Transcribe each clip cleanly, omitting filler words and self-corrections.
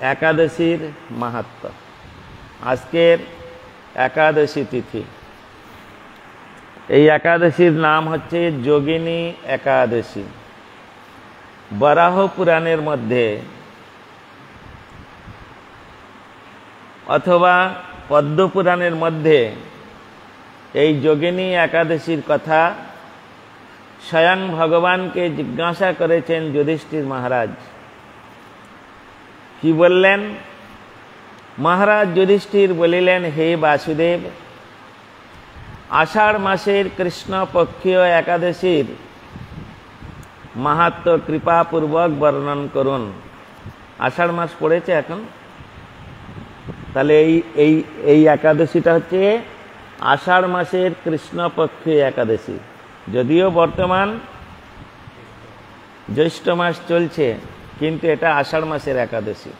একাদশীর মাহাত্ম্য। আজকের একাদশী তিথি। এই একাদশীর নাম হচ্ছে যোগিনী একাদশী। বরাহ পুরাণের মধ্যে অথবা পদ্ম পুরাণের মধ্যে এই যোগিনী একাদশীর কথা স্বয়ং ভগবানকে জিজ্ঞাসা করেছেন যুধিষ্ঠির মহারাজ। কি বললেন? মহারাজ যুধিষ্ঠির বলিলেন, হে বাসুদেব, আষাঢ় মাসের কৃষ্ণপক্ষীয় একাদশীর মাহাত্ম্য কৃপাপূর্বক বর্ণন করুন। আষাঢ় মাস পড়েছে এখন, তাহলে এই একাদশীটা হচ্ছে আষাঢ় মাসের কৃষ্ণপক্ষীয় একাদশী। যদিও বর্তমান জ্যৈষ্ঠ মাস চলছে, কিন্তু এটা আষাঢ় মাসের একাদশী।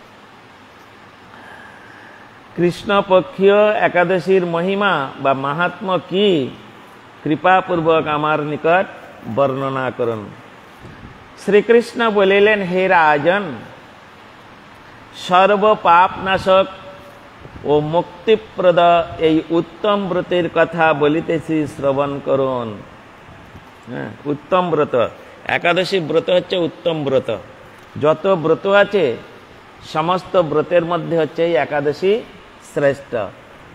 কৃষ্ণপক্ষীয় একাদশীর মহিমা বা মাহাত্ম্য কি, কৃপাপূর্বক আমার নিকট বর্ণনা করুন। শ্রীকৃষ্ণ বলিলেন, হে রাজন, সর্ব পাপ নাশক ও মুক্তিপ্রদ এই উত্তম ব্রতের কথা বলিতেছি, শ্রবণ করুন। হ্যাঁ, উত্তম ব্রত, একাদশী ব্রত হচ্ছে উত্তম ব্রত। যত ব্রত আছে সমস্ত ব্রতের মধ্যে হচ্ছে এই একাদশী শ্রেষ্ঠ।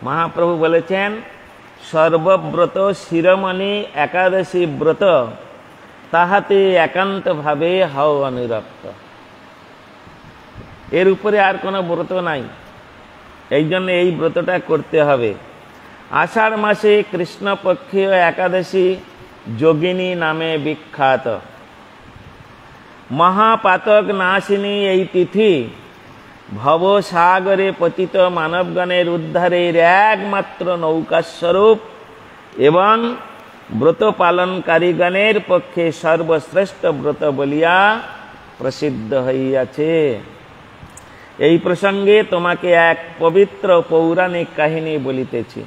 মহাপ্রভু বলেছেন, সর্বব্রত শিরোমণি একাদশী ব্রত, তাহাতে একান্ত ভাবে হও অনুরক্ত। এর উপরে আর কোনো ব্রত নাই, এই জন্য এই ব্রতটা করতে হবে। আষাঢ় মাসে কৃষ্ণপক্ষীয় একাদশী যোগিনী নামে বিখ্যাত। মহাপাতক নাশিনী এই তিথি ভবসাগরে পতিত মানবগণের উদ্ধারের একমাত্র নৌকাস্বরূপ এবং ব্রত পালনকারীগণের পক্ষে সর্বশ্রেষ্ঠ ব্রত বলিয়া প্রসিদ্ধ হইয়াছে। এই প্রসঙ্গে তোমাকে এক পবিত্র পৌরাণিক কাহিনী বলিতেছি।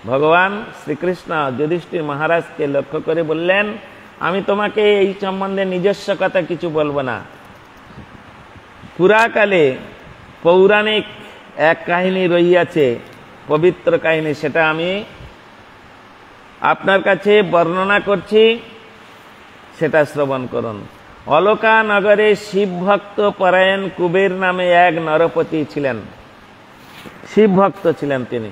ভগবান শ্রীকৃষ্ণ যুধিষ্ঠির মহারাজকে লক্ষ্য করে বললেন, আমি তোমাকে এই সম্বন্ধে নিজস্ব কথা কিছু বলবো না। পুরাকালে পৌরাণিক এক কাহিনী রইয়াছে, পবিত্র কাহিনী, সেটা আমি আপনার কাছে বর্ণনা করছি, সেটা শ্রবণ করুন। অলকা নগরে শিবভক্ত পরায়ণ কুবের নামে এক নরপতি ছিলেন। শিবভক্ত ছিলেন তিনি।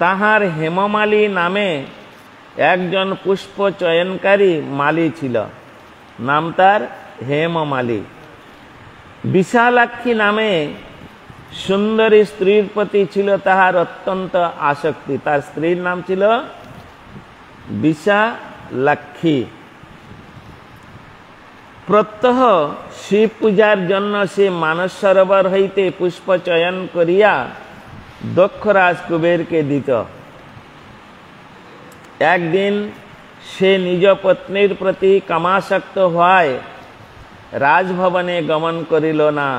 তাহার হেমমালী নামে একজন পুষ্প চয়নকারী মালী ছিল, নাম তার হেমমালী। বিশালাক্ষী নামে সুন্দরী স্ত্রীর প্রতি ছিল তাহার অত্যন্ত আসক্তি। তার স্ত্রীর নাম ছিল বিশালাক্ষী। প্রত্যহ শিব পূজার জন্য সে মানস সরোবর হইতে পুষ্প চয়ন করিয়া দক্ষরাজ কুবেরকে দিত। একদিন সে নিজ পত্নীর প্রতি কামাসক্ত হওয়ায় রাজভবনে গমন করিল না।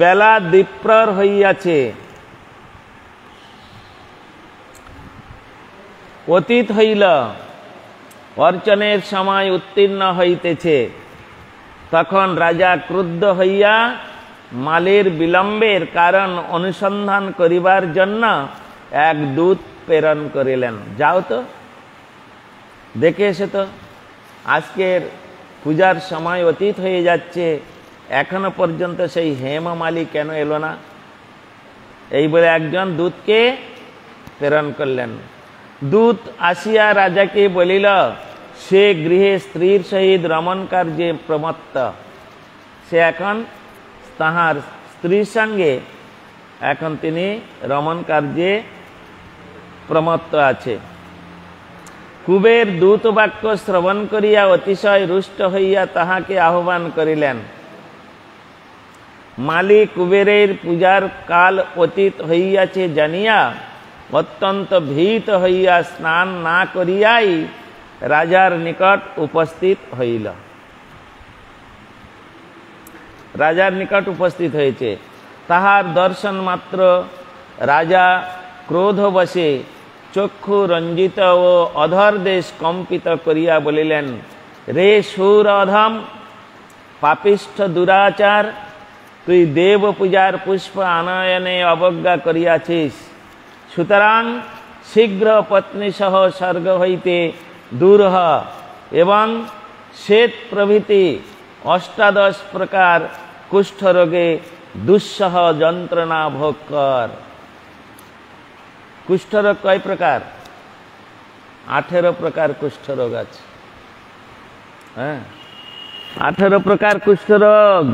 বেলা দ্বিপ্রহর হইয়াছে, অতীত হইল, অর্চনের সময় উত্তীর্ণ হইতেছে। তখন রাজা ক্রুদ্ধ হইয়া মালের বিলম্বের কারণ অনুসন্ধান করিবার জন্য এক দূত প্রেরণ করিলেন। যাও তো, দেখে এসে তো, আজকের পূজার সময় অতীত হয়ে যাচ্ছে, এখনো পর্যন্ত সেই হেমমালী কেন এলো না? এই বলে একজন দূতকে প্রেরণ করলেন। দূত আসিয়া রাজাকে বলিল, সে গৃহে স্ত্রীর সহিত রমণ কার্যে প্রমত্ত। সে এখন তাহার স্ত্রীর সঙ্গে এখন তিনি রমণ কার্যে প্রমত্ত আছে। কুবের দূত বাক্য শ্রবণ করিয়া অতিশয় রুষ্ট হইয়া তাহাকে আহ্বান করিলেন। মালী কুবেরের পূজার কাল অতীত হইয়াছে জানিয়া অত্যন্ত ভীত হইয়া স্নান না করিয়াই রাজার নিকট উপস্থিত হইল। রাজার নিকট উপস্থিত হয়েছে। তাহার দর্শন মাত্র রাজা ক্রোধবশে চক্ষু রঞ্জিত ও অধর দেশ কম্পিত করিয়া বলিলেন, রে সুর অধম, পাপিষ্ঠ দুরাচার, তুই দেব পূজার পুষ্প আনয়নে অবজ্ঞা করিয়াছিস, সুতরাং শীঘ্র পত্নী সহ স্বর্গ হইতে দূর হ এবং শ্বেত প্রভৃতি 18 প্রকার কুষ্ঠরোগে দুঃসহ যন্ত্রণা ভোগ কর। কুষ্ঠরোগ কয় প্রকার? 18 প্রকার কুষ্ঠরোগ আছে। হ্যাঁ, 18 প্রকার কুষ্ঠরোগ।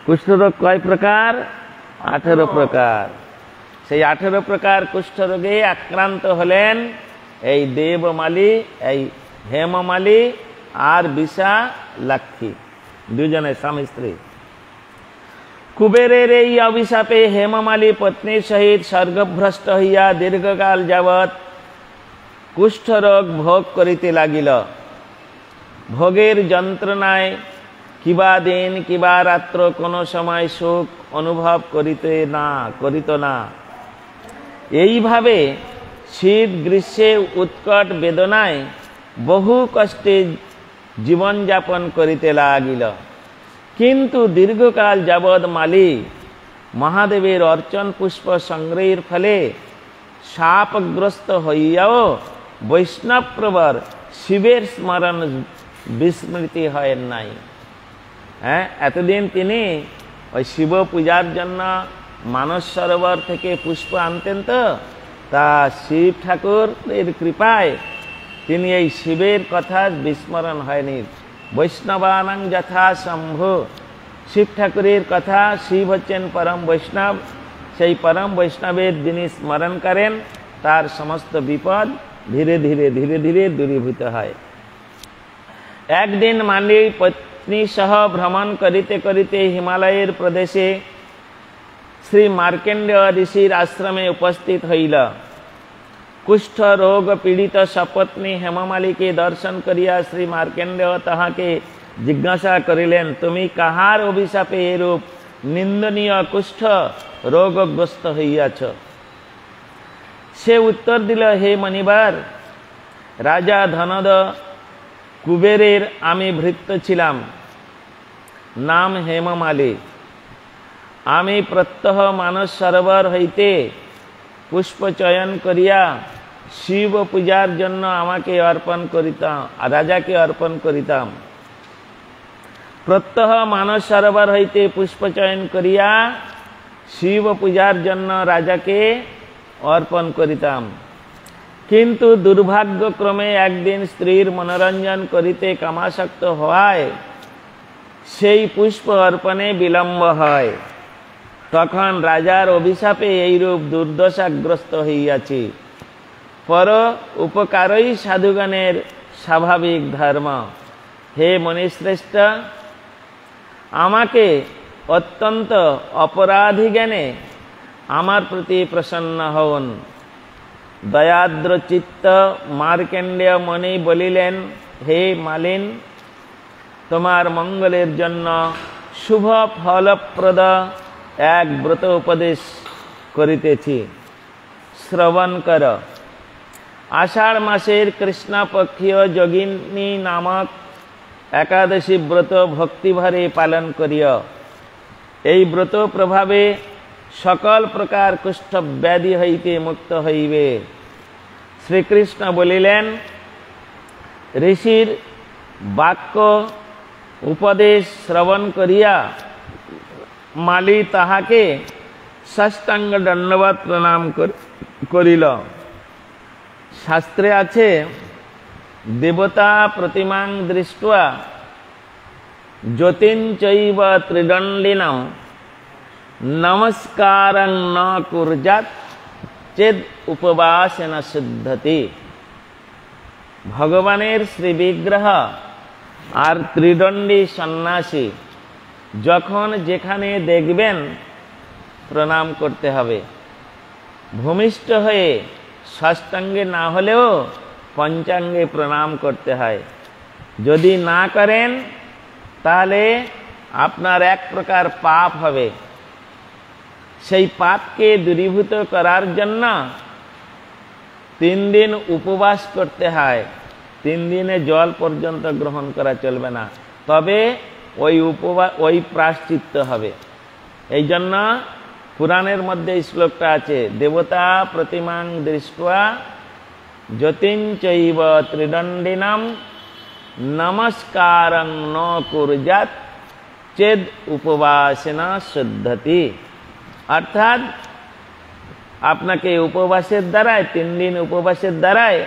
কুষ্ঠরোগ কয় প্রকার? 18 প্রকার। সেই 18 প্রকার কুষ্ঠরোগে আক্রান্ত হলেন এই দেবমালী, এই হেমমালী আর বিশালাক্ষী, দুজনে স্বামী স্ত্রী। কুবেরের এই অভিশাপে হেমমালী পত্নীর সহিত স্বর্গভ্রষ্ট হইয়া দীর্ঘকাল যাবৎ কুষ্ঠরোগ ভোগ করিতে লাগিল। ভোগের যন্ত্রণায় কিবা দিন কিবা রাত্র কোনো সময় সুখ অনুভব করিত না। এইভাবে শীত গ্রীষ্মে উৎকট বেদনায় বহু কষ্টে জীবনযাপন করিতে লাগিল। কিন্তু দীর্ঘকাল যাবৎ মালী মহাদেবের অর্চন পুষ্প সংগ্রহের ফলে শাপগ্রস্ত হইয়াও বৈষ্ণবপ্রবর শিবের স্মরণ বিস্মৃতি হয় নাই। হ্যাঁ, এতদিন তিনি ওই শিব পূজার জন্য মানস সরোবর থেকে পুষ্প আনতেন, তো তা শিব ঠাকুরের কৃপায় তিনি এই শিবের কথা বিস্মরণ হয়নি। বৈষ্ণবানাং যথা শম্ভু, শিব ঠাকুরের কথা, শিব হচ্ছেন পরম বৈষ্ণব, সেই পরম বৈষ্ণবের যিনি স্মরণ করেন তার সমস্ত বিপদ ধীরে ধীরে ধীরে ধীরে দূরীভূত হয়। একদিন মালী পত্নী সহ ভ্রমণ করিতে করিতে হিমালয়ের প্রদেশে শ্রী মার্কেন্ডেয় ঋষির আশ্রমে উপস্থিত হইল। কুষ্ঠ রোগ পীড়িত সপত্নী হেমমালীকে দর্শন করিয়া শ্রী মার্কেন্ডেয় তাহাকে জিজ্ঞাসা করিলেন, তুমি কাহার অভিশাপে এরূপ নিন্দনীয় কুষ্ঠ রোগগ্রস্ত হইয়াছ? সে উত্তর দিল, হে মনিবার, রাজা ধনদ কুবেরের আমি ভৃত্য ছিলাম, নাম হেমমালী। আমি প্রত্যহ মানস সরোবর হইতে পুষ্প চয়ন করিয়া শিব পূজার জন্য আমাকে অর্পণ করিতাম, রাজাকে অর্পণ করিতাম। প্রত্যহ মানস সরোবর হইতে পুষ্প চয়ন করিয়া শিব পূজার জন্য রাজাকে অর্পণ করিতাম। কিন্তু দুর্ভাগ্যক্রমে একদিন স্ত্রীর মনোরঞ্জন করিতে কামাসক্ত হওয়ায় সেই পুষ্প অর্পণে বিলম্ব হয়। তখন রাজার অভিশাপে এইরূপ দুর্দশাগ্রস্ত হইয়াছি। পর উপকারই সাধুগণের স্বাভাবিক ধর্ম। হে মনীশ্রেষ্ঠ, আমাকে অত্যন্ত অপরাধী জ্ঞানে আমার প্রতি প্রসন্ন হউন। দয়াদ্র চিত্ত মার্কেন্ডেয় মণি বলিলেন, হে মালিন, তোমার মঙ্গলের জন্য শুভ ফলপ্রদ এক ব্রত উপদেশ করিতেছি, শ্রবণ কর। আষাঢ় মাসের কৃষ্ণপক্ষীয় যোগিনী নামক একাদশী ব্রত ভক্তিভরে পালন করিও। এই ব্রত প্রভাবে সকল প্রকার কুষ্ঠ ব্যাধি হইতে মুক্ত হইবে। শ্রীকৃষ্ণ বলিলেন, ঋষির বাক্য উপদেশ শ্রবণ করিয়া মালী তাহাকে সাষ্টাঙ্গ দণ্ডবৎ প্রণাম করিল। শাস্ত্রে আছে, দেবতা প্রতিমাং দৃष्ट्वा জ্যোতিঞ্চৈব ত্রিদণ্ডিনম নমস্কারং ন কুর্যাৎ চেদ উপবাসেন সিদ্ধতি। ভগবানের শ্রী বিগ্রহ আর ত্রিদণ্ডী সন্ন্যাসী যখন যেখানে দেখবেন প্রণাম করতে হবে। ভূমিষ্ঠ হয়ে ষষ্ঠাঙ্গে না হলেও পঞ্চাঙ্গে প্রণাম করতে হয়। যদি না করেন তাহলে আপনার এক প্রকার পাপ হবে। সেই পাপকে দূরীভূত করার জন্য 3 দিন উপবাস করতে হয়। 3 দিনে জল পর্যন্ত গ্রহণ করা চলবে না, তবে ওই প্রায়শ্চিত্ত হবে। এই জন্য পুরাণের মধ্যে এই শ্লোকটা আছে, দেবতা প্রতিমাং দৃষ্টা জ্যোতিঞ্চৈব ত্রিদণ্ডিনাম নমস্কারং ন কুর্যাৎ চেদ উপবাসেনা শুদ্ধতি। অর্থাৎ আপনাকে উপবাসের দ্বারায় 3 দিন উপবাসের দ্বারায়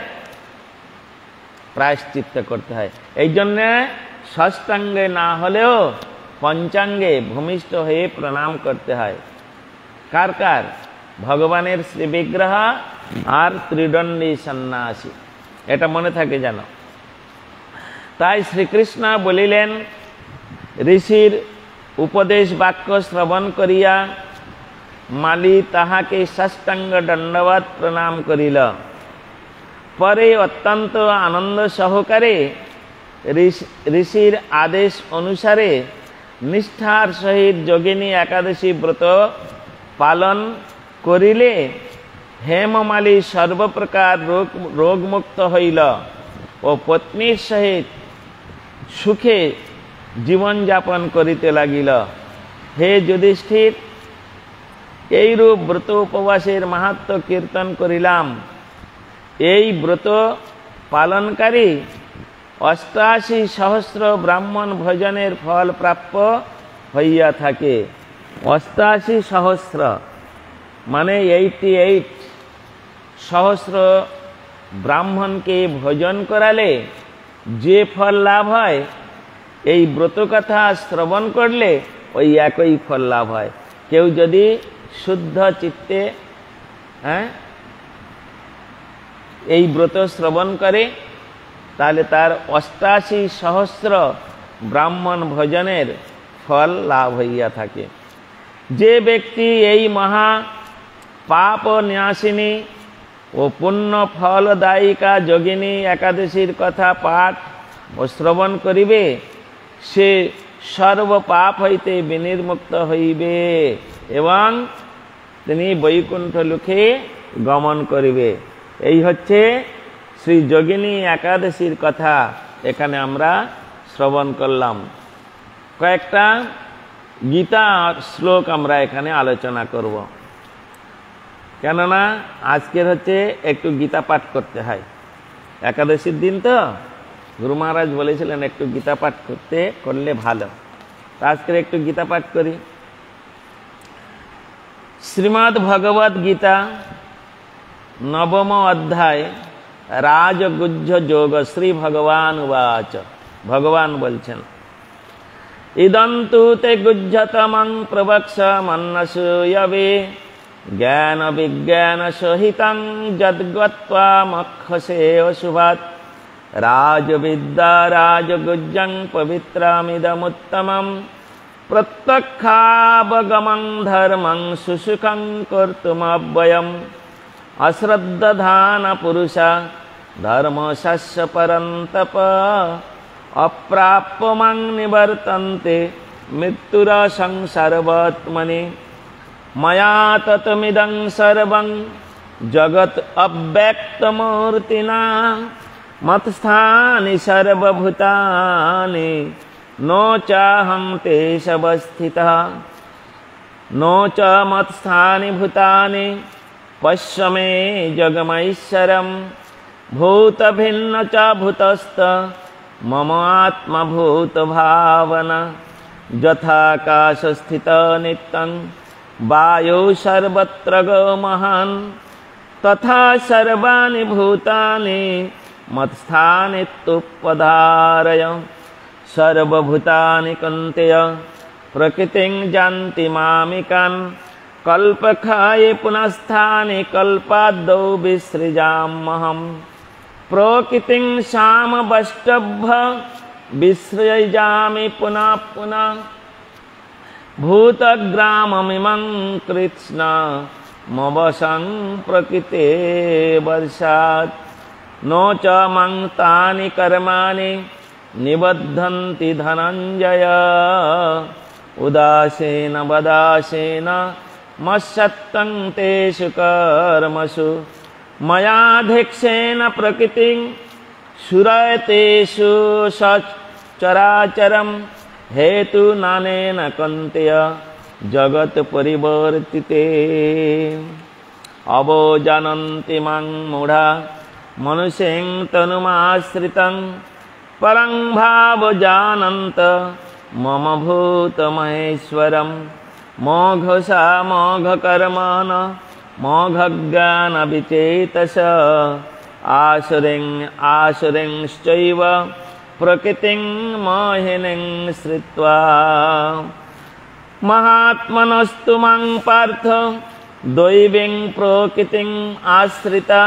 প্রায়শ্চিত্ত করতে হয়। এই জন্যে ষষ্ঠাঙ্গে না হলেও পঞ্চাঙ্গে ভূমিষ্ঠ হয়ে প্রণাম করতে হয়। কার কার? ভগবানের শ্রী বিগ্রহ আর ত্রিদণ্ডী সন্ন্যাসী, এটা মনে থাকে যেন। তাই শ্রীকৃষ্ণ বলিলেন, ঋষির উপদেশ বাক্য শ্রবণ করিয়া মালি তাহাকে ষষ্ঠাঙ্গ দণ্ডবৎ প্রণাম করিল। পরে অত্যন্ত আনন্দ সহকারে ঋষির আদেশ অনুসারে নিষ্ঠার সহিত যোগিনী একাদশী ব্রত পালন করিলে হেমমালী সর্বপ্রকার রোগমুক্ত হইল ও পত্নীর সহিত সুখে জীবনযাপন করিতে লাগিল। হে যুধিষ্ঠির, এইরূপ ব্রত উপবাসের মাহাত্ম্য কীর্তন করিলাম। এই ব্রত পালনকারী 88 সহস্র ব্রাহ্মণ ভোজনের ফল প্রাপ্য হইয়া থাকে। 88 সহস্র মানে 88 সহস্র ব্রাহ্মণকে ভোজন করালে যে ফল লাভ হয়, এই ব্রতকথা শ্রবণ করলে ওই একই ফল লাভ হয়। কেউ যদি শুদ্ধ চিত্তে এই ব্রত শ্রবণ করে তাহলে তার 88 সহস্র ব্রাহ্মণ ভোজনের ফল লাভ হইয়া থাকে। যে ব্যক্তি এই মহা পাপ ন্যাসিনী ও পুণ্য ফলদায়িকা যোগিনী একাদশীর কথা পাঠ ও শ্রবণ করিবে, সে সর্ব পাপ হইতে বিনির্মুক্ত হইবে এবং তিনি বৈকুণ্ঠ লোকে গমন করিবে। এই হচ্ছে শ্রী যোগিনী একাদশীর কথা এখানে আমরা শ্রবণ করলাম। কয়েকটা গীতা শ্লোক আমরা এখানে আলোচনা করব, কেননা আজকের হচ্ছে একটু গীতা পাঠ করতে হয়। একাদশীর দিন তো গুরু মহারাজ বলেছিলেন একটু গীতা পাঠ করলে ভালো। আজকের একটু গীতা পাঠ করি। শ্রীমদ্ ভগবদ গীতা নবম অধ্যায় রাজগুহ্য যোগ শ্রী ভগবান উবাচ। ভগবান বলছেন, ইদন্তু তে গুহ্যতমং প্রবক্ষ্যমন্নসূয়বে জ্ঞান বিজ্ঞান সহিতং যদ্গত্বা মক্ষসে অশুভাৎ রাজবিদ্যা রাজগুহ্যং পবিত্রমিদমুত্তমং প্রত্যক্ষাবগমং ধর্মং সুসুখং কর্তুমব্যয়ম অশ্রদ্ধান পুরুষা ধর্মশস্য পরন্তপ অপ্রাপ্যমাং নিবর্তন্তে মৃত্যুর সংসারবৎমনি ময়া ততমিদং সর্বং জগৎ অব্যক্তমূর্তিনা মৎস্থানি সর্বভূতানি নো চাহং তেষবস্থিতঃ নো চ মৎস্থানি ভূতানি পশ্য মে জগমৈশ্বরম ভূতভিন্ন চ ভূতস্থ মম আত্মা ভূত ভাবনা যথাকাশস্থিত নিত্যং বায়ু সর্বত্র গো মহান তথা সর্বাণি ভূতানি মৎস্থানিত্যুপধারয় সর্বভূতানি কন্তেয় প্রকৃতিং জান্তি মামিকান কল্পক্ষয়ে পুনঃস্থানি কল্পাদৌ বিসৃজাম্যহম প্রকৃতিং সামবষ্টভ্য বিসৃজামি পুনঃ পুনঃ ভূতগ্রামমিমং কৃষ্ণ মবসং প্রকৃতে বর্ষাৎ নো চ মং তানি কর্মাণি নিবদ্ধন্তি ধনঞ্জয় উদাসীন বদাসীন মৎসত্যং তেষু কর্মসু ময়াধিক্ষেন প্রকৃতিং সুরতেষু সচরাচরম হেতু নানেন কন্তেয় जगत परिवर्तिते अवजानन्ति मां मूढा मनुष्यं तनुमाश्रितं परं भावजानन्त मम भूतमहेश्वरं मोघसा मोघकर्मण मोघज्ञानविचेतस आसुरेंश्चैव प्रकृतिं मोहिनीं श्रित्वा महात्मनस्तु मां पार्थ दैवीं प्रकृतिम् आश्रिता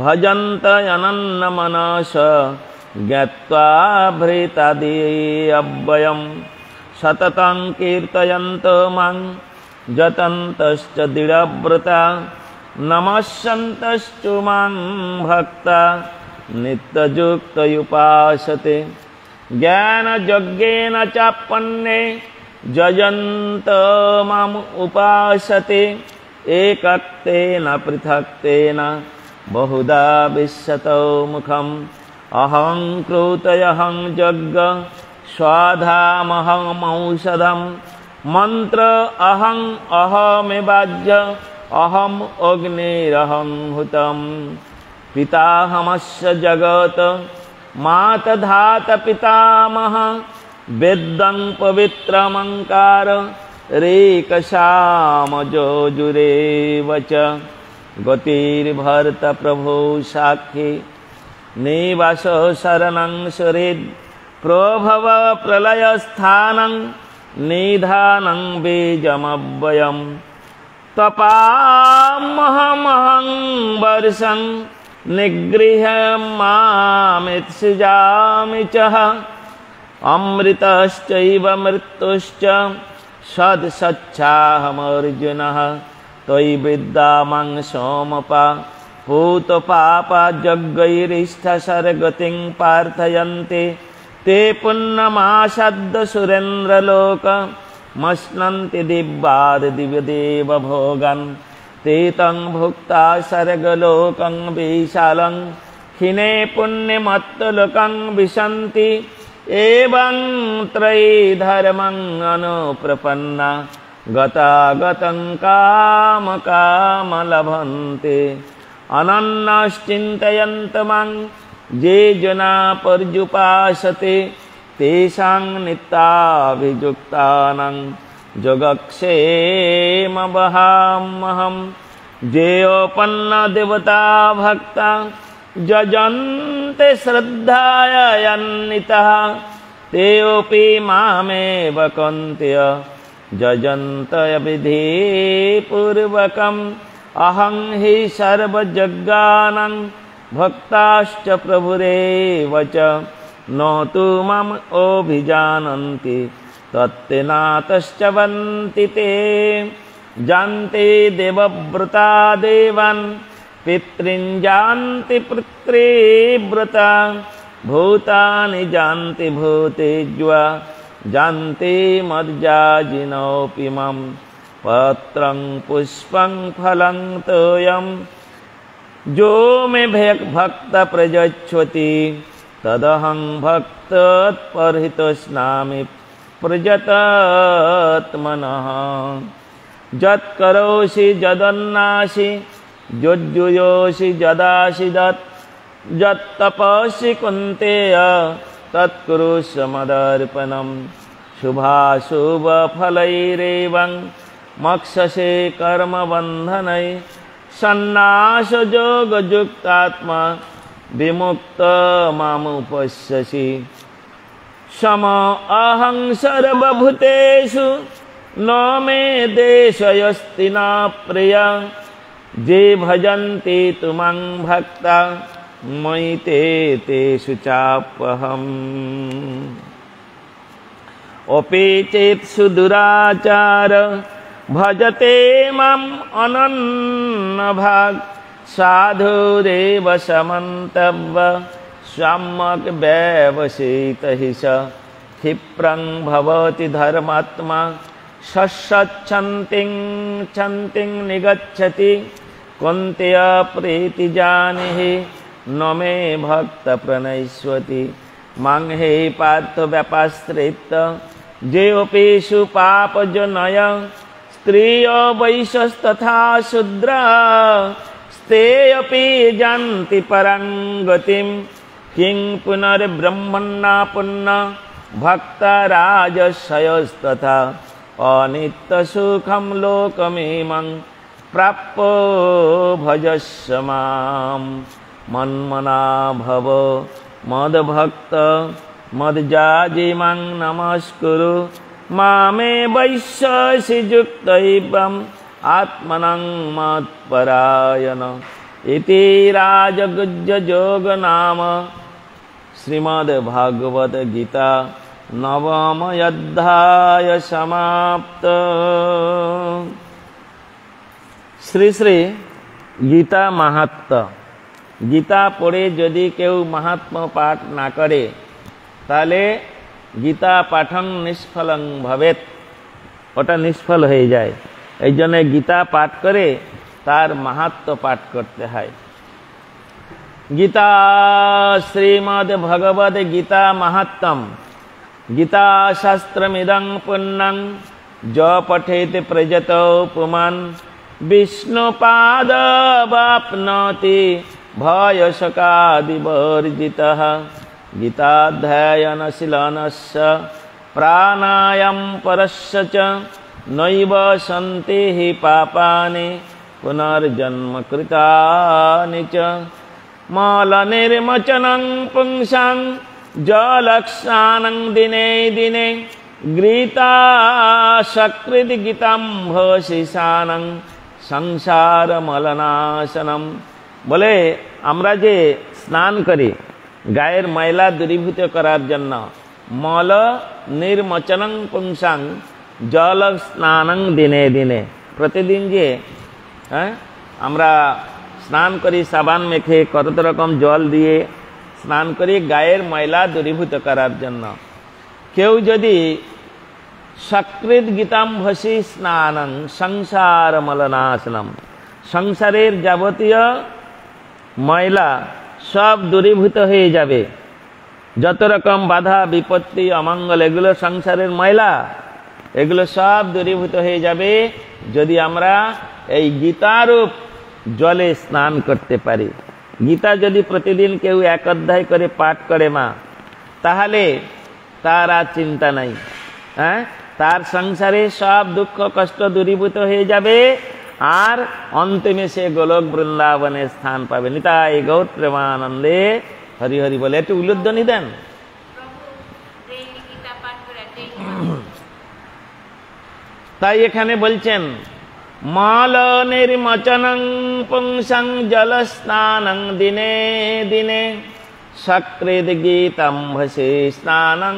भजन्त अनन्यमनस ज्ञात्वा भृतादि अव्ययं सततं कीर्तयन्त मां जतन्तश्च दृढव्रता नमस्यन्तश्च मां भक्ता नित्ययुक्तयुपासते ज्ञानयज्ञेन चापन्ने यजन्त माम् उपासते एकक्तेन पृथक्तेन बहुधा विश्यतो मुखम् अहं कृतयहं यज्ञ स्वाधामहमौषधं मन्त्र अहं अहमेवाज्य अहम् अग्निरहं हुतं पिताहमस्य जगत् मातधात पितामह वेदं पवित्रमंकार रेकशामजोजुरेव च गतिर्भर्त प्रभो साक्षी निवास शरणं सुहृद् प्रभव प्रलयस्थानं निधानं बीजमव्ययं तपामहमहं वर्षं निगृह्य मामित्सृजामि च अमृतश्चैव मृत्युश्च सदसच्छाहमर्जुनः त्वयि विद्यामां सोमपा भूतपापा यज्ञैरिष्ठसर्गतिं प्रार्थयन्ते ते पुण्यमासाद्य सुरेन्द्रलोक मश्नन्ति दिव्यादिव्यदेव भोगान् ते तं भुक्ता सर्गलोकं विशालं क्षीणे पुण्यमत्तलोकं विशन्ति एवं त्रयी धर्मं अनुप्रपन्ना गतागतं कामकाम लभन्ते अनन्यश्चिन्तयन्त मां ये जना पर्युपासते तेषां नित्याभियुक्तानां योगक्षेमवहाम्यहं येऽपन्ना देवता भक्ता यजन्ते श्रद्धयान्विताः तेऽपि मामेव कौन्तेय यजन्त विधिपूर्वकम् अहं हि सर्वयज्ञानां भक्ताश्च प्रभुरेव च न तु माम् अभिजानन्ति तत्तेनातश्च वन्ति ते जानते देवव्रता देवान् पितॄन् जानति पितृव्रता भूतानि जानति भूतेज्वा जानते मर्याजिनोऽपि मां पत्रं पुष्पं फलं तोयं जो मे भक्त प्रयच्छति तदहं भक्तत्परहितस्नामि प्रयतात्मनः यत्करोषि यदन्नासि यज्जुयोषि यदासि यत्तपसि कुन्तेय तत्कुरुष्व मदर्पणं शुभाशुभफलैरेवं मक्षसे कर्मबन्धनै सन्नासयोगयुक्तात्मा विमुक्त मामुपश्यसि सम अहं सर्वभूतेषु न मे देशयस्ति न प्रिया ये भजन्ति तु मां भक्ता मयि ते तेषु चाप्यहम् अपि चेत् सुदुराचार भजते माम् अनन्यभाक् साधुरेव समन्तव्य सम्यक् व्यवसितः स क्षिप्रं भवति धर्मात्मा सत्सच्छन्तिं निगच्छति कुन्तेय प्रीतिजानिहि न मे भक्त प्रणश्यति मां हे पार्थ व्यपाश्रित जेऽपीषु पापजनय स्त्रिय वैश्यस्तथा शूद्रा ते अपि जानति परां गतिं किं पुनर्ब्रह्मण्णा पुण्य भक्तराजशयस्तथा अनित्यसुखं लोकमिमं प्राप्य भजस्व मां मन्मना भव मद्भक्त मद्जाजिमां नमस्कुरु मामे वैश्यसि युक्तैवम् आत्मनं मत्परायण इति राजगुज्य योग नाम श्रीमद्भागवत गीता नवम अध्याय समाप्त। श्री श्री गीता माहात्म्य। गीता पढ़े यदि केउ महात्म्य पाठ ना करे ताहले गीता पाठन निष्फलं भवेत, ओटा निष्फल हो जाए। এই জন্য গীতা পাঠ করে তার মাহাত্ম্য পাঠ করতে হয়। গীতা শ্রীমদ্ ভগবদ গীতা মাহাত্ম্যম গীতা শাস্ত্রমিদং পুণ্যং য পঠেত প্রজতো পুমান বিষ্ণুপাদবাপ্নोति ভয়শোকাদিবর্জিতঃ। গীতাধ্যয়নশীলনস্য প্রাণায়াম পরস্য চ नैव सन्ति हि पापानि पुनर्जन्म कृतानि च। मलनिर्मोचनं पुंसां जलक्षानं दिने दिने गीता सकृद्गीताम्भशिशानं संसार मलनाशनम। बोले আমরা যে স্নান করি গায়ের ময়লা দূরীভূত করার জন্য মল নির্মোচनं পুংসাং জল স্নানং দিনে দিনে, প্রতিদিন যে আমরা স্নান করি সাবান মেখে কত রকম জল দিয়ে স্নান করি গায়ের ময়লা দূরীভূত করার জন্য। কেউ যদি সকৃত গীতাম্ভসি স্নানং সংসার মলনাশনম, সংসারের যাবতীয় ময়লা সব দূরীভূত হয়ে যাবে, যত রকম বাধা বিপত্তি অমঙ্গল এগুলো সংসারের ময়লা এগুলো সব দূরীভূত হয়ে যাবে যদি আমরা এই গীতারূপ জলে স্নান করতে পারি। গীতা যদি প্রতিদিন কেউ এক অধ্যায় করে পাঠ করে মা, তাহলে তার আর চিন্তা নাই। তার সংসারে সব দুঃখ কষ্ট দূরীভূত হয়ে যাবে আর অন্তিমে সে গোলক বৃন্দাবনে স্থান পাবে। নিতাই গৌর প্রেমানন্দে হরি হরি বলে একটু উল্লুধ্বনি দেন। তাই এখানে বলছেন মাল নির্মোচনং পুংসাং জল স্নানং দিনে দিনে সকৃদ গীতাম্ভসি স্নানং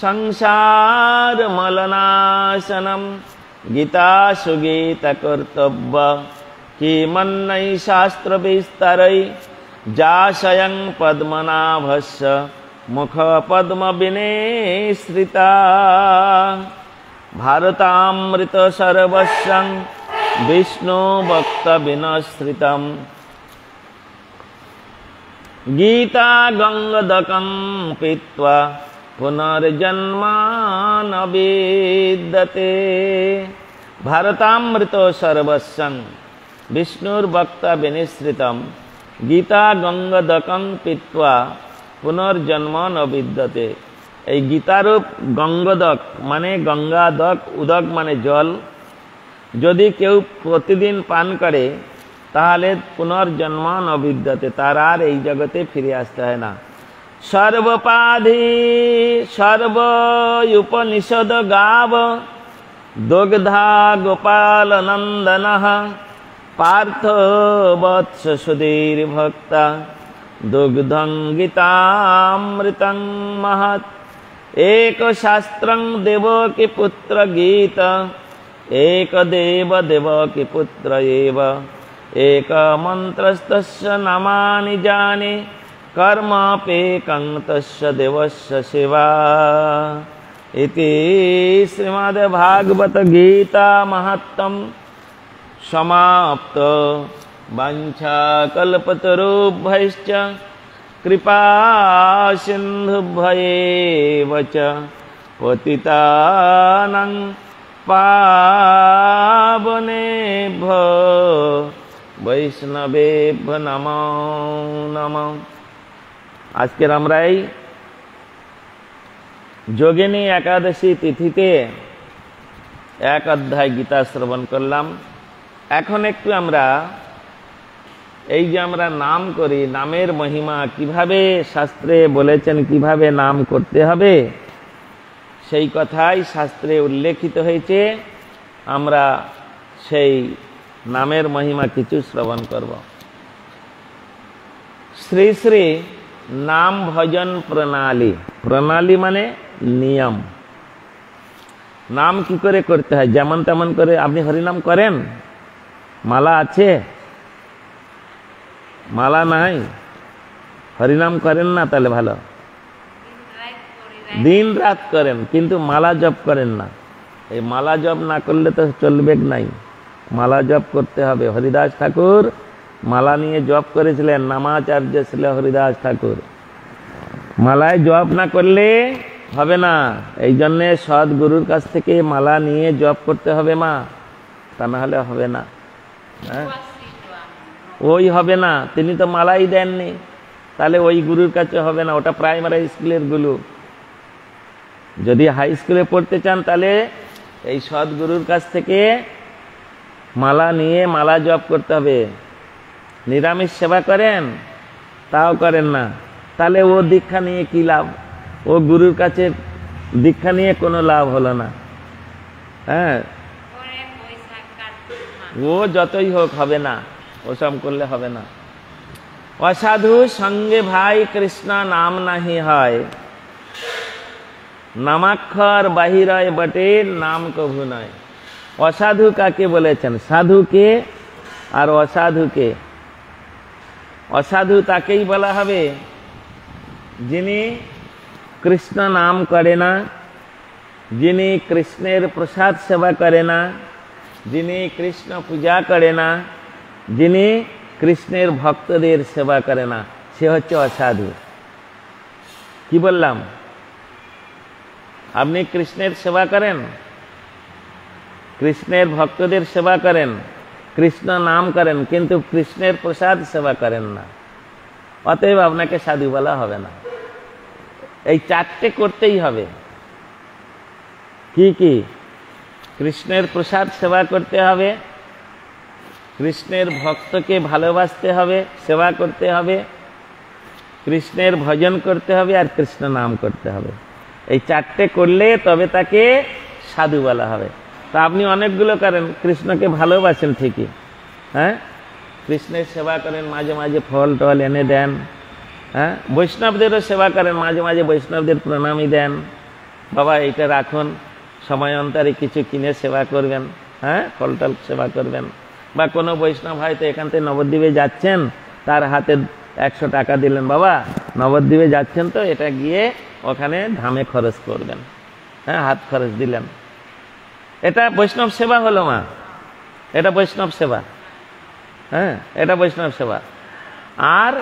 সংসার মলনাশনম। গীতা সুগীত কর্তব্য কিমন্नै শাস্ত্র বিস্তरै যাশয়ং পদ্মনাভস্য মুখ পদ্ম বিনেশ্রিতা। भारतामृत सर्वस्वं विष्णु भक्त विनश्रितम् गीता गंगदकं पीत्वा पुनर्जन्म न विद्यते। भारतामृत सर्वस्वं विष्णुर्भक्त विनिश्रितम् गीता गंगदकं पीत्वा पुनर्जन्म न विद्यते। এই গীতারূপ গঙ্গদক মানে গঙ্গাদক, উদক মানে জল, যদি কেউ প্রতিদিন পান করে তাহলে পুনর্জন্ম নবিদ্যতে, তার আর এই জগতে ফিরে আসতে হয় না। সর্বপাধি সর্বোপনিষদ গাব দুগ্ধা গোপাল নন্দন পার্থ বৎস সুধীর ভক্তা দুগ্ধং গীতামৃতং মহৎ। एक शास्त्रं देवकी पुत्र गीत एक देव देवकी पुत्र एव एक मंत्रस्तस्य नामानि जाने कर्मपेकं तस्य देवस्य सेवा। इति श्रीमद्भागवत गीता महत्तम समाप्त। वाञ्छाकल्पतरुभ्यश्च कृपा सिन्धुभ्येव च পতিতানাং পাবনেভ্যো বৈষ্ণবেভ্যো নমো নমঃ। আজকের আমরা এই যোগিনী একাদশী তিথিতে এক অধ্যায় গীতা শ্রবণ করলাম। এখন একটু আমরা এই যে আমরা নাম করি, নামের মহিমা কিভাবে শাস্ত্রে বলেছেন, কিভাবে নাম করতে হবে, সেই কথাই শাস্ত্রে উল্লেখিত হয়েছে। আমরা সেই নামের মহিমা কিছু শ্রবণ করব। শ্রী শ্রী নাম ভজন প্রণালী। প্রণালী মানে নিয়ম। নাম কি করে করতে হয়? যেমন তেমন করে আপনি হরিনাম করেন? মালা আছে? মালা নাই, হরিনাম করেন না, তাহলে ভালো। দিন রাত করেন কিন্তু মালা জপ করেন না। এই মালা জপ না করলে তো চলবে নাই, মালা জপ করতে হবে। হরিদাস ঠাকুর মালা নিয়ে জপ করেছিলেন, নামাচার্য ছিল হরিদাস ঠাকুর। মালায় জপ না করলে হবে না। এই জন্যে সৎ গুরুর কাছ থেকে মালা নিয়ে জপ করতে হবে মা, তা না হলে হবে না। হ্যাঁ, ওই হবে না, তিনি তো মালাই দেননি, তাহলে ওই গুরুর কাছে হবে না। ওটা প্রাইমারি স্কুলের গুরু। যদি হাই স্কুলে পড়তে চান তাহলে এই সৎ গুরুর কাছ থেকে মালা নিয়ে মালা জপ করতে হবে। নিরামিষ সেবা করেন, তাও করেন না, তাহলে ও দীক্ষা নিয়ে কি লাভ? ও গুরুর কাছে দীক্ষা নিয়ে কোনো লাভ হলো না। হ্যাঁ, ও যতই হোক হবে না, ওসব করলে হবে না। অসাধু সঙ্গে ভাই কৃষ্ণ নাম নাহি হয়, নামাক্ষর বাহিরয় বটে নাম কভু নয়। অসাধু কাকে বলেছেন? সাধুকে আর অসাধুকে। অসাধু তাকেই বলা হবে যিনি কৃষ্ণ নাম করে না, যিনি কৃষ্ণের প্রসাদ সেবা করে না, যিনি কৃষ্ণ পূজা করে না, যিনি কৃষ্ণের ভক্তদের সেবা করে না, সে হচ্ছে অসাধু। কি বললাম? আপনি কৃষ্ণের সেবা করেন, কৃষ্ণের ভক্তদের সেবা করেন, কৃষ্ণ নাম করেন, কিন্তু কৃষ্ণের প্রসাদ সেবা করেন না, অতএব আপনাকে সাধু বলা হবে না। এই চারটে করতেই হবে। কি কি? কৃষ্ণের প্রসাদ সেবা করতে হবে, কৃষ্ণের ভক্তকে ভালোবাসতে হবে, সেবা করতে হবে, কৃষ্ণের ভজন করতে হবে, আর কৃষ্ণ নাম করতে হবে। এই চারটে করলে তবে তাকে সাধু বলা হবে। তা আপনি অনেকগুলো করেন, কৃষ্ণকে ভালোবাসেন ঠিকই, হ্যাঁ, কৃষ্ণের সেবা করেন, মাঝে মাঝে ফল টল এনে দেন, হ্যাঁ, বৈষ্ণবদেরও সেবা করেন, মাঝে মাঝে বৈষ্ণবদের প্রণামী দেন, বাবা এইটা রাখুন, সময় অন্তরে কিছু কিনে সেবা করবেন, হ্যাঁ, ফল টল সেবা করবেন। বা কোনো বৈষ্ণব হয়তো এখান থেকে নবদ্বীপে যাচ্ছেন, তার হাতে 100 টাকা দিলেন, বাবা নবদ্বীপে যাচ্ছেন তো এটা গিয়ে ওখানে ধামে খরচ করবেন, হ্যাঁ, হাত খরচ দিলেন। এটা বৈষ্ণব সেবা হলো মা, এটা বৈষ্ণব সেবা, হ্যাঁ, এটা বৈষ্ণব সেবা। আর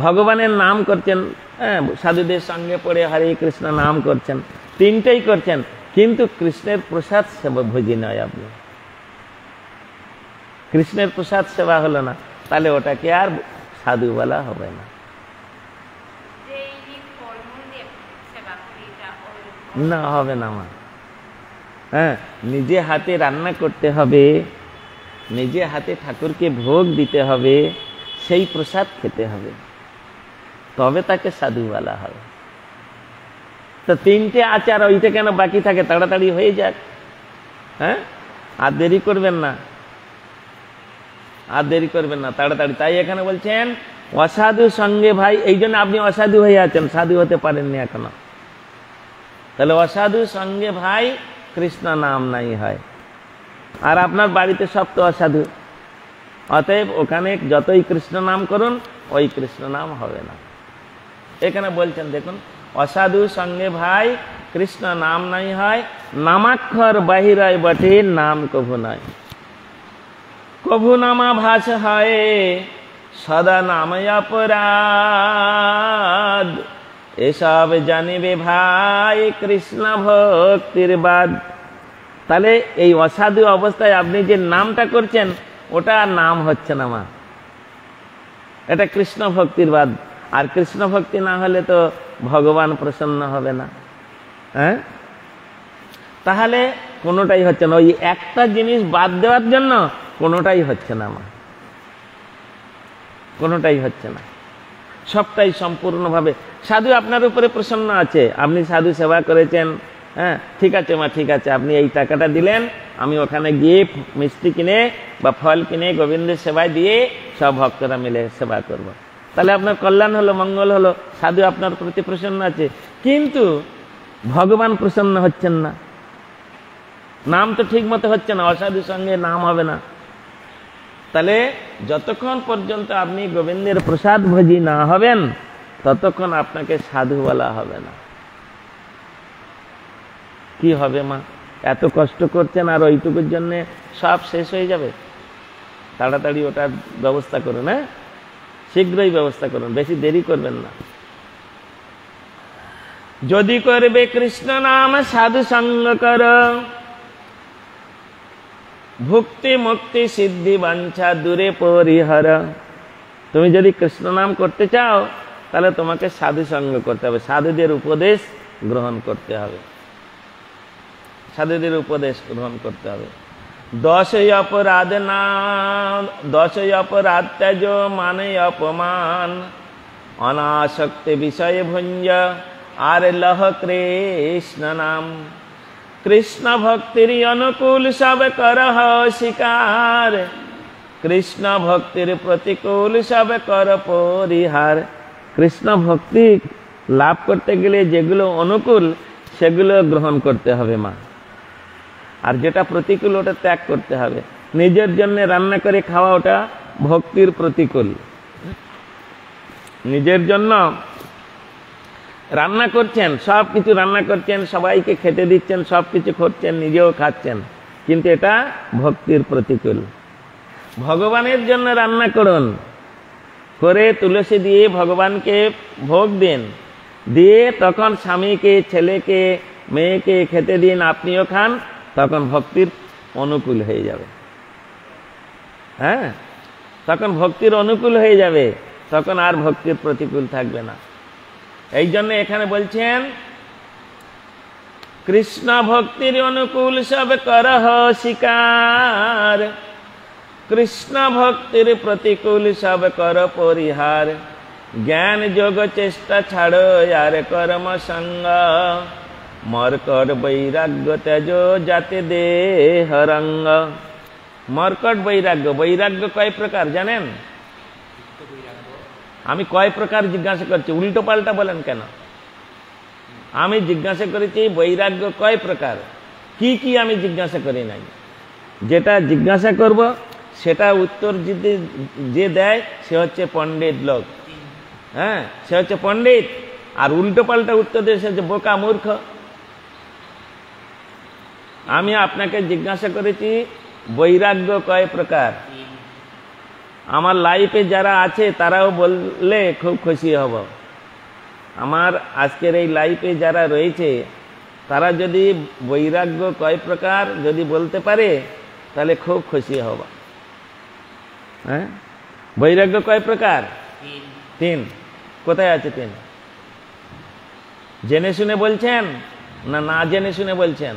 ভগবানের নাম করছেন, হ্যাঁ, সাধুদের সঙ্গে পড়ে হরে কৃষ্ণ নাম করছেন, তিনটেই করছেন, কিন্তু কৃষ্ণের প্রসাদ সেবা ভোজি নয়। আপনি কৃষ্ণের প্রসাদ সেবা হলো না, তাহলে ওটাকে আর সাধু বলা হবে না। না, হবে না মা। হ্যাঁ, নিজে হাতে রান্না করতে হবে, নিজে হাতে ঠাকুরকে ভোগ দিতে হবে, সেই প্রসাদ খেতে হবে, তবে তাকে সাধু বলা হবে। তো তিনটে আচার, ওইটা কেন বাকি থাকে? তাড়াতাড়ি হয়ে যাক, হ্যাঁ, আর দেরি করবেন না, আর দেরি করবেন না, তাড়াতাড়ি। তাই এখানে বলছেন অসাধু সঙ্গে ভাই, এই জন্য আপনি অসাধু হয়ে আছেন, সাধু হতে পারেননি এখনো। তাহলে অসাধু সঙ্গে ভাই কৃষ্ণ নাম নাই হয়। আর আপনার বাড়িতে সব তো অসাধু, অতএব ওখানে যতই কৃষ্ণ নাম করুন ওই কৃষ্ণ নাম হবে না। এখানে বলছেন দেখুন, অসাধু সঙ্গে ভাই কৃষ্ণ নাম নাই হয়, নামাক্ষর বাহিরায় বটে নাম কভু নয়। কভু নামা ভাষ হয় সদা নাম অপরাধ, এসব জানিবে ভাই কৃষ্ণ ভক্তির বাদ। তাহলে এই অসাধু অবস্থায় আপনি যে নামটা করছেন ওটা নাম হচ্ছে না মা, এটা কৃষ্ণ ভক্তির বাদ। আর কৃষ্ণ ভক্তি না হলে তো ভগবান প্রসন্ন হবে না। হ্যাঁ, তাহলে কোনোটাই হচ্ছে না। ওই একটা জিনিস বাদ দেওয়ার জন্য কোনোটাই হচ্ছে না মা, কোনোটাই হচ্ছে না। সবটাই সম্পূর্ণভাবে সাধু আপনার উপরে প্রসন্ন আছে, আপনি সাধু সেবা করেছেন। হ্যাঁ, ঠিক আছে মা, ঠিক আছে, আপনি এই টাকাটা দিলেন, আমি ওখানে গিয়ে মিষ্টি কিনে বা ফল কিনে গোবিন্দের সেবায় দিয়ে সব ভক্তরা মিলে সেবা করব। তাহলে আপনার কল্যাণ হলো, মঙ্গল হলো, সাধু আপনার প্রতি প্রসন্ন আছে। কিন্তু ভগবান প্রসন্ন হচ্ছেন না, নাম তো ঠিক মতো হচ্ছে না, অসাধুর সঙ্গে নাম হবে না। তাহলে যতক্ষণ পর্যন্ত আপনি গোবিন্দের প্রসাদ ভোজি না হবেন ততক্ষণ আপনাকে সাধু বলা হবে না। কি হবে মা, এত কষ্ট করছেন আর ওইটুকুর জন্য সব শেষ হয়ে যাবে। তাড়াতাড়ি ওটার ব্যবস্থা করুন, হ্যাঁ, শীঘ্রই ব্যবস্থা করুন, বেশি দেরি করবেন না। যদি করবে কৃষ্ণ নাম সাধু সঙ্গ কর, ভুক্তি মুক্তি সিদ্ধি বাঞ্ছা দূরে পরিহার। তুমি যদি কৃষ্ণ নাম করতে চাও তাহলে তোমাকে সাধু সঙ্গ করতে হবে, সাধুদের উপদেশ গ্রহণ করতে হবে, সাধুদের উপদেশ গ্রহণ করতে হবে। দশই অপরাধ না, দশই অপরাধ ত্যাজ মানে অপমান, অনাসক্তি বিষয় ভঞ্জ আর লহ কৃষ্ণ নাম। কৃষ্ণ ভক্তির অনুকূল সব করহ শিকার, কৃষ্ণ ভক্তির প্রতিকূল সব কর পরিহার। কৃষ্ণ ভক্তি লাভ করতে গেলে যেগুলো অনুকূল সেগুলো গ্রহণ করতে হবে মা, আর যেটা প্রতিকূল ওটা ত্যাগ করতে হবে। নিজের জন্য রান্না করে খাওয়া ওটা ভক্তির প্রতিকূল। নিজের জন্য রান্না করছেন, সব কিছু রান্না করছেন, সবাইকে খেতে দিচ্ছেন, সব কিছু করছেন, নিজেও খাচ্ছেন, কিন্তু এটা ভক্তির প্রতিকূল। ভগবানের জন্য রান্না করুন, করে তুলসী দিয়ে ভগবানকে ভোগ দিন, দিয়ে তখন স্বামীকে, ছেলেকে, মেয়েকে খেতে দিন, আপনিও খান, তখন ভক্তির অনুকূল হয়ে যাবে। হ্যাঁ, তখন ভক্তির অনুকূল হয়ে যাবে, তখন আর ভক্তির প্রতিকূল থাকবে না। এই জন্য এখানে বলছেন কৃষ্ণ ভক্তির অনুকূল সব করহ শিকার, কৃষ্ণ ভক্তির প্রতিকূল সব কর পরিহার। জ্ঞান যোগ চেষ্টা ছাড়ো আর কর্ম সঙ্গ, মর্কট বৈরাগ্য তেজ যাতে দেহ রঙ্গ। মর্কট বৈরাগ্য, বৈরাগ্য কয় প্রকার জানেন? আমি কয় প্রকার জিজ্ঞাসা করছি, উল্টো পাল্টা বলেন কেন? আমি জিজ্ঞাসা করেছি বৈরাগ্য কয় প্রকার, কি কি আমি জিজ্ঞাসা করি নাই। যেটা জিজ্ঞাসা করব সেটা উত্তর যদি যে দেয় সে হচ্ছে পণ্ডিত লোক। হ্যাঁ, সে হচ্ছে পণ্ডিত, আর উল্টো পাল্টা উত্তর দিয়ে সে হচ্ছে বোকা মূর্খ। আমি আপনাকে জিজ্ঞাসা করেছি বৈরাগ্য কয় প্রকার। আমার লাইফে যারা আছে তারাও বললে খুব খুশি হব। আমার আজকের এই লাইফে যারা রয়েছে তারা যদি বৈরাগ্য কয় প্রকার যদি বলতে পারে তাহলে খুব খুশি হব। হ্যাঁ, বৈরাগ্য কয় প্রকার? তিন। কোথায় আছে তিন? জেনে শুনে বলছেন না না জেনে শুনে বলছেন?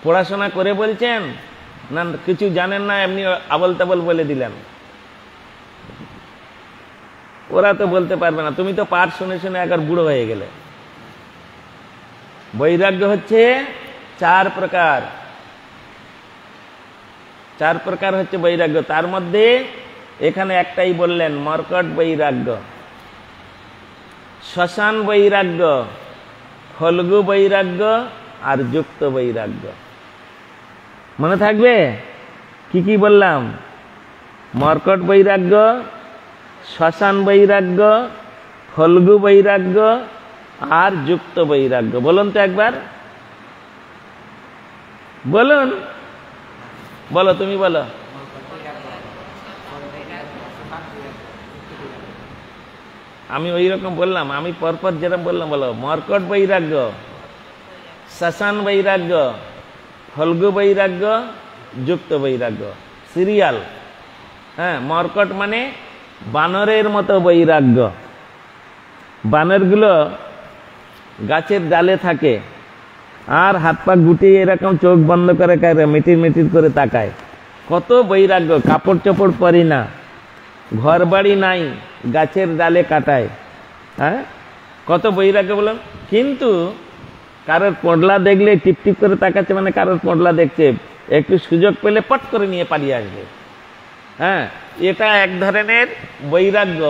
পড়াশোনা করে বলছেন না কিছু জানেন না এমনি আবল তাবল বলে দিলেন? ওরা তো বলতে পারবে না, তুমি তো পাঠ শুনে শুনে একবার বুড়ো হয়ে গেলে। বৈরাগ্য হচ্ছে চার প্রকার, চার প্রকার হচ্ছে বৈরাগ্য। তার মধ্যে এখানে একটাই বললেন, মর্কট বৈরাগ্য, শ্মশান বৈরাগ্য, ফল্গু বৈরাগ্য আর যুক্ত বৈরাগ্য। মনে থাকবে কি কি বললাম? মর্কট বৈরাগ্য, শ্মশান বৈরাগ্য, ফল্গু বৈরাগ্য আর যুক্ত বৈরাগ্য। বলুন তো একবার, বলুন, বলো, তুমি বলো। আমি ওই রকম বললাম, আমি পরপর যেরকম বললাম বলো, মর্কট বৈরাগ্য, শ্মশান বৈরাগ্য, ফল্গু বৈরাগ্য, যুক্ত বৈরাগ্য, সিরিয়াল। হ্যাঁ, মর্কট মানে বানরের মতো বৈরাগ্য। বানরগুলো গাছের ডালে থাকে আর হাত পা গুটিয়ে এরকম চোখ বন্ধ করে মিটির মিটির করে তাকায়। কত বৈরাগ্য, কাপড় চোপড় পরি না, ঘর বাড়ি নাই, গাছের ডালে কাটায়। হ্যাঁ, কত বৈরাগ্য বলুন। কিন্তু কারোর পডলা দেখলে টিপটিপ করে তাকাচ্ছে, মানে কারোর পডলা দেখছে, একটু সুযোগ পেলে পট করে নিয়ে পালিয়ে আসবে। হ্যাঁ, এটা এক ধরনের বৈরাগ্য,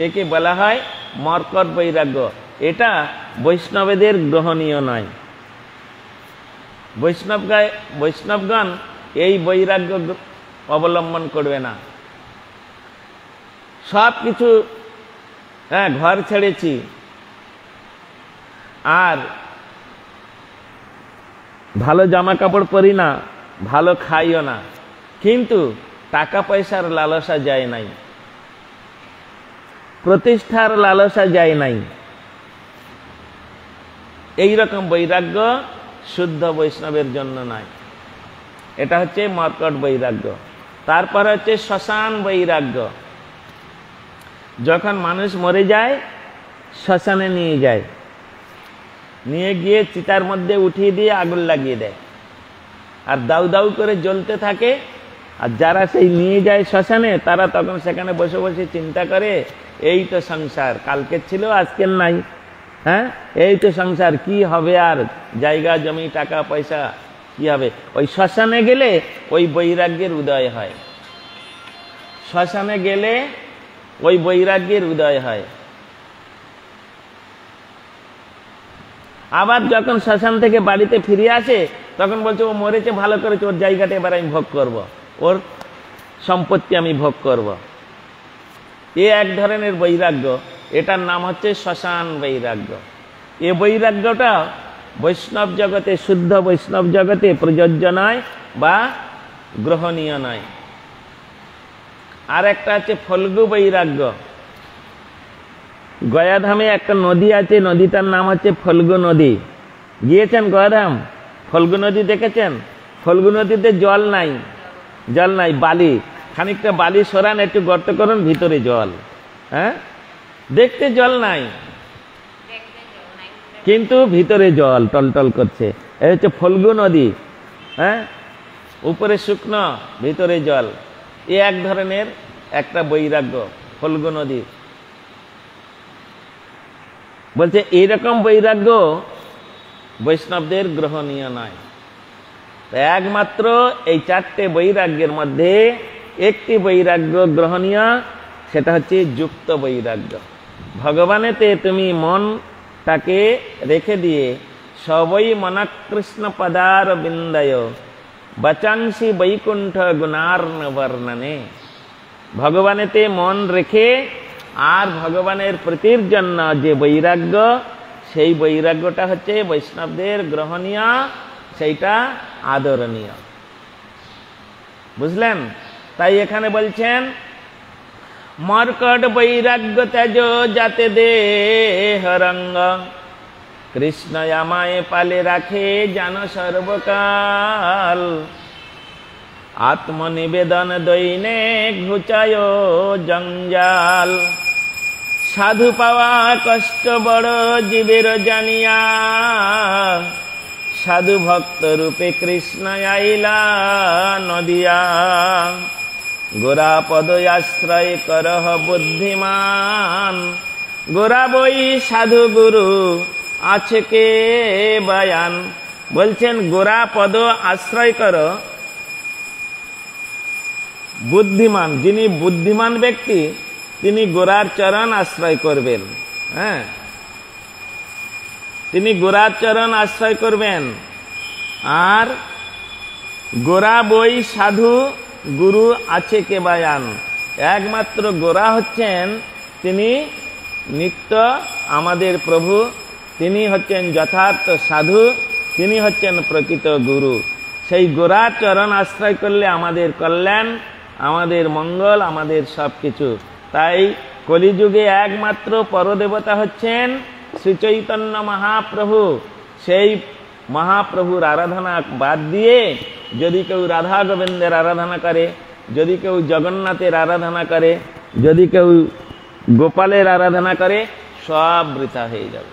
একে বলা হয় মর্কট বৈরাগ্য। এটা বৈষ্ণবদের গ্রহণীয় নয়। বৈষ্ণবগণ এই বৈরাগ্য অবলম্বন করবে না। সব কিছু, হ্যাঁ, ঘর ছেড়েছি আর ভালো জামা কাপড় পরি না, ভালো খাইও না, কিন্তু টাকা পয়সার লালসা যায় নাই, প্রতিষ্ঠার লালসা যায় নাই। এই রকম বৈরাগ্য শুদ্ধ বৈষ্ণবের জন্য নয়। এটা হচ্ছে মর্কট বৈরাগ্য। তারপর হচ্ছে শ্মশান বৈরাগ্য। যখন মানুষ মরে যায়, শ্মশানে নিয়ে যায়, নিয়ে গিয়ে চিতার মধ্যে উঠিয়ে দিয়ে আগুন লাগিয়ে দেয়, আর দাউ দাউ করে জ্বলতে থাকে। আর যারা সেই নিয়ে যায় শ্মশানে, তারা তখন সেখানে বসে বসে চিন্তা করে, এই তো সংসার, কালকের ছিল আজকের নাই। হ্যাঁ, এই তো সংসার, কি হবে আর, জায়গা জমি টাকা পয়সা কি হবে। ওই শ্মশানে গেলে ওই বৈরাগ্যের উদয় হয়। শ্মশানে গেলে ওই বৈরাগ্যের উদয় হয়। আবার যখন শ্মশান থেকে বাড়িতে ফিরে আসে, তখন বলছে ও মরেছে, ভালো করেছে, ওর জায়গাটা এবার আমি ভোগ করব, ওর সম্পত্তি আমি ভোগ করব। এ এক ধরনের বৈরাগ্য, এটার নাম হচ্ছে শ্মশান বৈরাগ্য। এ বৈরাগ্যটা বৈষ্ণব জগতে, শুদ্ধ বৈষ্ণব জগতে প্রযোজ্য নয় বা গ্রহণীয় নয়। আর একটা আছে ফল্গু বৈরাগ্য। গয়াধামে একটা নদী আছে, নদীটার নাম হচ্ছে ফল্গু নদী। গিয়েছেন গয়াধাম? ফল্গু নদী দেখেছেন? ফল্গু নদীতে জল নাই, জল নাই, বালি। খানিকটা বালি সরান, একটু গর্ত করুন, ভিতরে জল। হ্যাঁ, দেখতে জল নাই, কিন্তু ভিতরে জল টলটল করছে। এই হচ্ছে ফল্গু নদী। হ্যাঁ, উপরে শুকনো, ভিতরে জল। এ এক ধরনের একটা বৈরাগ্য, ফল্গু নদী। বলছে এইরকম বৈরাগ্য বৈষ্ণবদের গ্রহণীয় নয়। একমাত্র এই চারটে বৈরাগ্যের মধ্যে একটি বৈরাগ্য গ্রহণীয়, সেটা হচ্ছে যুক্ত বৈরাগ্য। ভগবানেতে তুমি মনটাকে রেখে দিয়ে সবই মনাকৃষ্ণ পদার বিন্দয় বচাংসি বৈকুণ্ঠ গুণার্ণ বর্ণনে। ভগবানেতে মন রেখে আর ভগবানের প্রীতির জন্য যে বৈরাগ্য, সেই বৈরাগ্যটা হচ্ছে বৈষ্ণবদের গ্রহণীয়, সেইটা আদরণীয়। বুঝলেন? তাই এখানে বলছেন মর্কট বৈরাগ্য তেজ যাতে দেহ রঙ্গ, কৃষ্ণ আমায় পালে রাখে জান সর্বকাল, আত্মনিবেদন দৈনে ঘুচায় জঞ্জাল, সাধু পাওয়া কষ্ট বড় জীবের জানিয়া, সাধু ভক্ত রূপে কৃষ্ণ আইলা নদিয়া, গোরা পদ আশ্রয় করহ বুদ্ধিমান, গোরা বই সাধু গুরু আছে কে বয়ান। বলছেন গোরা পদ আশ্রয় কর, বুদ্ধিমান, যিনি বুদ্ধিমান ব্যক্তি তিনি গোরার চরণ আশ্রয় করবেন। হ্যাঁ, তিনি গোরার চরণ আশ্রয় করবেন। আর গোরা বই সাধু গুরু আছে কে বয়ান, একমাত্র গোরা হচ্ছেন তিনি নিত্য আমাদের প্রভু, তিনি হচ্ছেন যথার্থ সাধু, তিনি হচ্ছেন প্রকৃত গুরু। সেই গোরার চরণ আশ্রয় করলে আমাদের কল্যাণ, আমাদের মঙ্গল, আমাদের সব কিছু। তাই কলিযুগে একমাত্র পরদেবতা হচ্ছেন শ্রী চৈতন্য মহাপ্রভু। সেই মহাপ্রভুর আরাধনা বাদ দিয়ে যদি কেউ রাধা গোবিন্দের আরাধনা করে, যদি কেউ জগন্নাথের আরাধনা করে, যদি কেউ গোপালের আরাধনা করে, সব বৃথা হয়ে যাবে,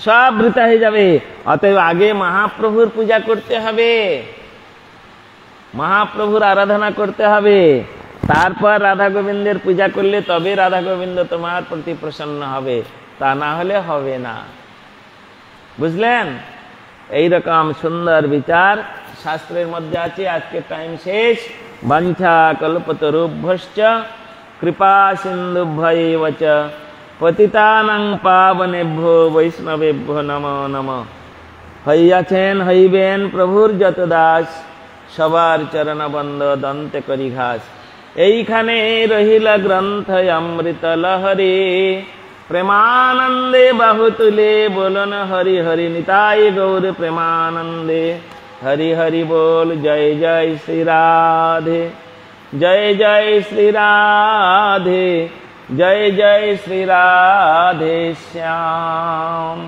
সব বৃথা হয়ে যাবে। অতএব আগে মহাপ্রভুর পূজা করতে হবে, মহাপ্রভুর আরাধনা করতে হবে, তারপর রাধা গোবিন্দের পূজা করলে তবে রাধা গোবিন্দ তোমার প্রতি প্রসন্ন হবে, তা না হলে হবে না। বুঝলেন? এইরকম সুন্দর বিচার শাস্ত্রের মধ্যে আছে। আজকে টাইম শেষ। বাঞ্ছা কল্পতরুভ্যশ্চ কৃপা সিন্ধুভ্যৈব চ পতিতানাং পাবনেভ্যো বৈষ্ণবেভ্যো নমো নমঃ। হইয়াছেন হইবেন প্রভুর যত দাস, সবার চরণবন্ধ দন্তে করি ঘাস। এইখানে রহিল গ্রন্থ অমৃত লহরী, প্রেমানন্দে বাহু তুলে বলন হরি হরি নিতাই গৌর প্রেমানন্দে। হরি হরি बोल जय जय श्री राधे, जय जय श्री राधे, जय जय श्री राधे श्याम।